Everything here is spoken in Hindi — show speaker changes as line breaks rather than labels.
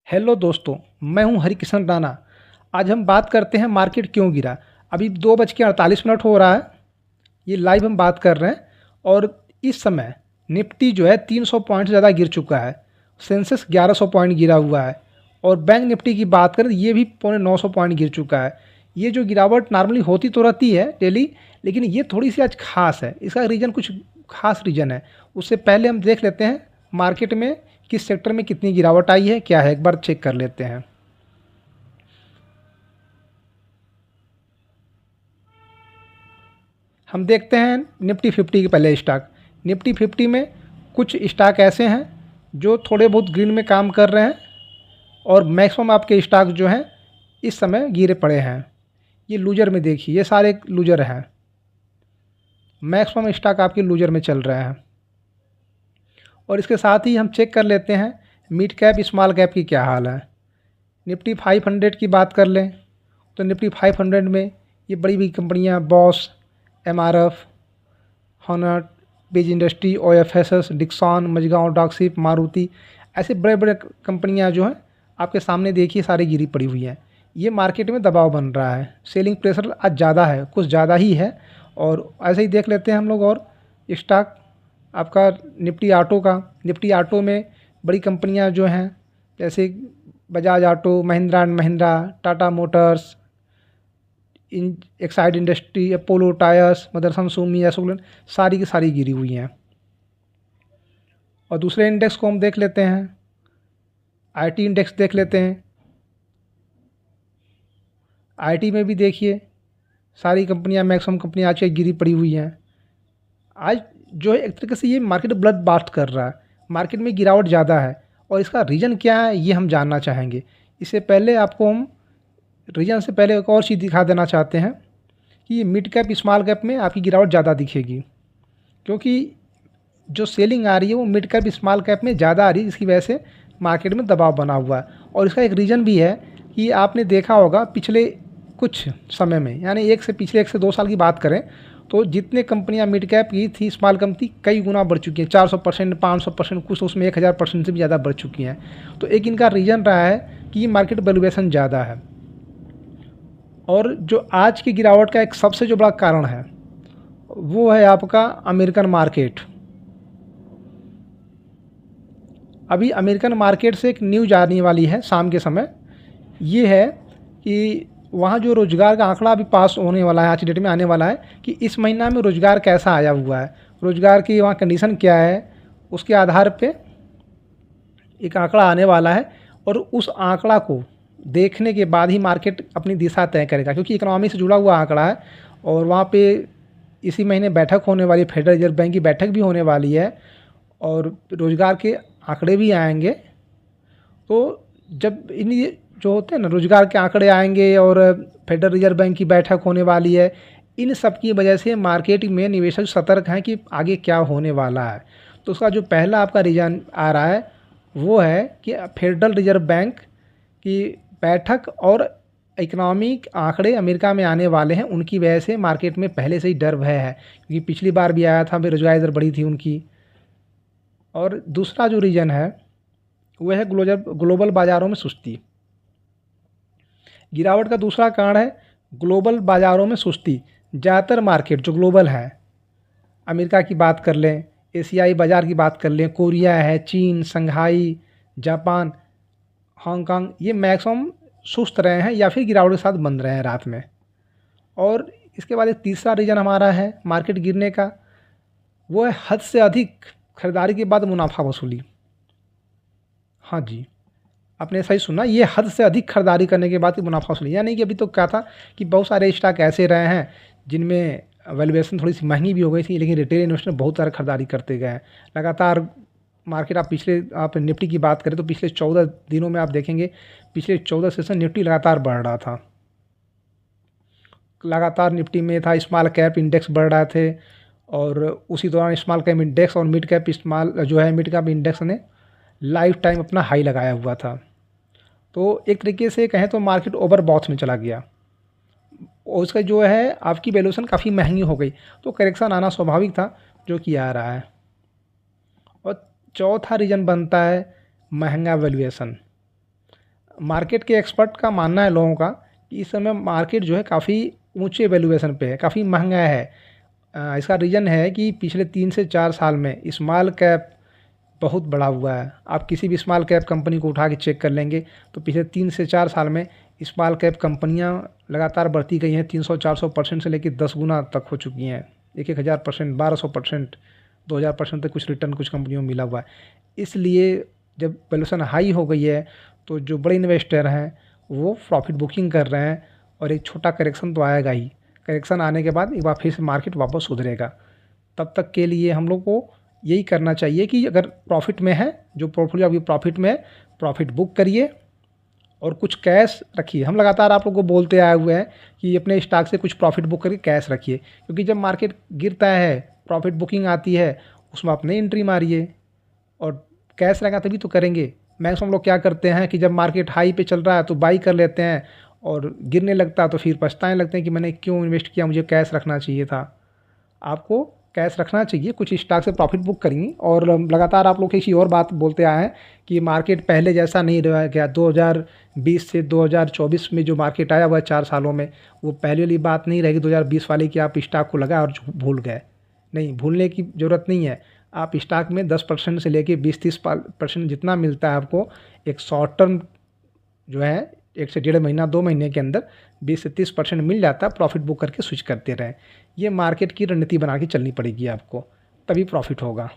हेलो दोस्तों, मैं हूं हरिकिशन राणा। आज हम बात करते हैं मार्केट क्यों गिरा। अभी 2:48 हो रहा है, ये लाइव हम बात कर रहे हैं। और इस समय निफ्टी जो है 300 पॉइंट ज़्यादा गिर चुका है। सेंसेक्स 1100 पॉइंट गिरा हुआ है। और बैंक निफ्टी की बात करें, ये भी 950 पॉइंट गिर चुका है। ये जो गिरावट नॉर्मली होती तो रहती है डेली, लेकिन ये थोड़ी सी आज खास है। इसका रीज़न कुछ खास रीज़न है। उससे पहले हम देख लेते हैं मार्केट में किस सेक्टर में कितनी गिरावट आई है, क्या है, एक बार चेक कर लेते हैं। हम देखते हैं निफ्टी 50 के पहले स्टॉक। निफ्टी 50 में कुछ स्टॉक ऐसे हैं जो थोड़े बहुत ग्रीन में काम कर रहे हैं, और मैक्सिमम आपके स्टॉक जो हैं इस समय गिरे पड़े हैं। ये लूजर में देखिए, ये सारे लूजर हैं। मैक्सिमम स्टॉक आपके लूजर में चल रहे हैं। और इसके साथ ही हम चेक कर लेते हैं मिड कैप स्मॉल कैप की क्या हाल है। निफ्टी 500 की बात कर लें तो निफ्टी 500 में ये बड़ी बड़ी कंपनियां बॉस, एमआरएफ, हॉनर, बेज industry, OFSS, Dixon, Mazagon dockship, Maruti, ऐसे बड़े बड़े कंपनियां जो हैं आपके सामने देखिए सारी गिरी पड़ी हुई हैं। ये मार्केट में दबाव बन रहा है। सेलिंग प्रेशर आज ज़्यादा है, कुछ ज़्यादा ही है। और ऐसे ही देख लेते हैं हम लोग और स्टॉक आपका निफ्टी ऑटो का। निफ्टी ऑटो में बड़ी कंपनियां जो हैं जैसे Bajaj auto, Mahindra and Mahindra, Tata motors, इन Exide industry, Apollo tyres, Motherson Sumi, एसोलन, सारी की सारी गिरी हुई हैं। और दूसरे इंडेक्स को हम देख लेते हैं, आईटी इंडेक्स देख लेते हैं। आईटी में भी देखिए सारी कंपनियां, मैक्सिमम कंपनियां आज गिरी पड़ी हुई हैं। आज जो है एक तरीके से ये मार्केट ब्लड बास्ट कर रहा है। मार्केट में गिरावट ज़्यादा है, और इसका रीज़न क्या है ये हम जानना चाहेंगे। इससे पहले आपको हम रीजन से पहले एक और चीज़ दिखा देना चाहते हैं कि ये मिड कैप स्मॉल कैप में आपकी गिरावट ज़्यादा दिखेगी, क्योंकि जो सेलिंग आ रही है वो मिड कैप स्मॉल कैप में ज़्यादा आ रही है, जिसकी वजह से मार्केट में दबाव बना हुआ है। और इसका एक रीज़न भी है कि आपने देखा होगा पिछले कुछ समय में, यानी पिछले 1 से 2 साल की बात करें तो जितने कंपनियां मिड कैप की थी, स्मॉल कंपनी कई गुना बढ़ चुकी हैं। 400%, 500%, कुछ उसमें 1000% से भी ज़्यादा बढ़ चुकी हैं। तो एक इनका रीज़न रहा है कि ये मार्केट वैल्यूएशन ज़्यादा है। और जो आज की गिरावट का एक सबसे जो बड़ा कारण है वो है आपका अमेरिकन मार्केट। अभी अमेरिकन मार्केट से एक न्यूज़ आने वाली है शाम के समय। ये है कि वहाँ जो रोज़गार का आंकड़ा अभी पास होने वाला है, आज की डेट में आने वाला है कि इस महीना में रोज़गार कैसा आया हुआ है, रोज़गार की वहाँ कंडीशन क्या है, उसके आधार पे एक आंकड़ा आने वाला है। और उस आंकड़ा को देखने के बाद ही मार्केट अपनी दिशा तय करेगा, क्योंकि इकोनॉमी से जुड़ा हुआ आंकड़ा है। और वहाँ पे इसी महीने बैठक होने वाली है, फेडरल रिजर्व बैंक की बैठक भी होने वाली है, और रोज़गार के आंकड़े भी आएंगे। तो जब इन ये जो होते हैं ना, रोज़गार के आंकड़े आएंगे और फेडरल रिजर्व बैंक की बैठक होने वाली है, इन सब की वजह से मार्केट में निवेशक सतर्क हैं कि आगे क्या होने वाला है। तो उसका जो पहला आपका रीजन आ रहा है वो है कि फेडरल रिजर्व बैंक की बैठक और इकोनॉमिक आंकड़े अमेरिका में आने वाले हैं, उनकी वजह से मार्केट में पहले से ही डर भय है, क्योंकि पिछली बार भी आया था, बेरोजगारी दर बढ़ी थी उनकी। और दूसरा जो रीज़न है वह है ग्लोबल बाज़ारों में सुस्ती। गिरावट का दूसरा कारण है ग्लोबल बाज़ारों में सुस्ती। ज़्यादातर मार्केट जो ग्लोबल है, अमेरिका की बात कर लें, एशियाई बाज़ार की बात कर लें, कोरिया है, चीन, शंघाई, जापान, हांगकांग, ये मैक्सिमम सुस्त रहे हैं या फिर गिरावट के साथ बंद रहे हैं रात में। और इसके बाद एक तीसरा रीज़न हमारा है मार्केट गिरने का, वो है हद से अधिक खरीदारी के बाद मुनाफा वसूली। हाँ जी, आपने सही सुना, ये हद से अधिक खरीदारी करने के बाद मुनाफा वसूली। यानी कि अभी तो क्या था कि बहुत सारे स्टॉक ऐसे रहे हैं जिनमें वैल्यूएशन थोड़ी सी महंगी भी हो गई थी, लेकिन रिटेल इन्वेस्टर बहुत सारा खरीदारी करते गए हैं लगातार। मार्केट आप निफ्टी की बात करें तो पिछले 14 दिनों में आप देखेंगे, पिछले 14 सेशन निफ्टी लगातार बढ़ रहा था। लगातार निफ्टी में था, स्मॉल कैप इंडेक्स बढ़ रहे थे, और उसी दौरान स्मॉल कैप इंडेक्स और mid cap mid cap index ने लाइफ टाइम अपना हाई लगाया हुआ था। तो एक तरीके से कहें तो मार्केट ओवरबॉथ में चला गया, और उसका जो है आपकी वैल्यूएशन काफ़ी महंगी हो गई, तो करेक्शन आना स्वाभाविक था, जो कि आ रहा है। और चौथा रीज़न बनता है महंगा वैल्यूएशन। मार्केट के एक्सपर्ट का मानना है लोगों का कि इस समय मार्केट जो है काफ़ी ऊंचे वैल्यूएशन पे है, काफ़ी महंगा है। इसका रीज़न है कि पिछले 3 से 4 साल में स्मॉल कैप बहुत बढ़ा हुआ है। आप किसी भी स्मॉल कैप कंपनी को उठा के चेक कर लेंगे तो पिछले 3 से 4 साल में स्मॉल कैप कंपनियां लगातार बढ़ती गई हैं। 300-400% से लेकर 10 गुना तक हो चुकी हैं। 1,000%, 1,200%, 2,000% तक कुछ रिटर्न कुछ कंपनियों में मिला हुआ है। इसलिए जब वैल्यूएशन हाई हो गई है तो जो बड़े इन्वेस्टर हैं वो प्रॉफिट बुकिंग कर रहे हैं और एक छोटा करेक्शन तो आएगा ही। करेक्शन आने के बाद एक बार फिर से मार्केट वापस सुधरेगा। तब तक के लिए हम लोग को यही करना चाहिए कि अगर प्रॉफिट में है, जो पोर्टफोलियो अभी प्रॉफिट में है, प्रॉफिट बुक करिए और कुछ कैश रखिए। हम लगातार आप लोगों को बोलते आए हुए हैं कि अपने स्टॉक से कुछ प्रॉफिट बुक करके कैश रखिए, क्योंकि जब मार्केट गिरता है, प्रॉफिट बुकिंग आती है, उसमें आप नई एंट्री मारिए और कैश रहेगा तभी तो करेंगे। मैक्सिमम लोग क्या करते हैं कि जब मार्केट हाई पे चल रहा है तो बाई कर लेते हैं और गिरने लगता है तो फिर पछताने लगते हैं कि मैंने क्यों इन्वेस्ट किया, मुझे कैश रखना चाहिए था। आपको कैश रखना चाहिए, कुछ स्टॉक से प्रॉफिट बुक करिए। और लगातार आप लोग किसी और बात बोलते आए हैं कि मार्केट पहले जैसा नहीं रहा क्या। 2020 से 2024 में जो मार्केट आया हुआ है 4 सालों में, वो पहले वाली बात नहीं रहेगी 2020 वाली कि आप स्टॉक को लगा और भूल गए। नहीं, भूलने की ज़रूरत नहीं है। आप स्टॉक में 10% से लेके 20-30% जितना मिलता है आपको, एक शॉर्ट टर्म जो है 1 से 1.5 महीना 2 महीने के अंदर 20 से 30% मिल जाता है। प्रॉफिट बुक करके स्विच करते रहें। ये मार्केट की रणनीति बना के चलनी पड़ेगी आपको, तभी प्रॉफिट होगा।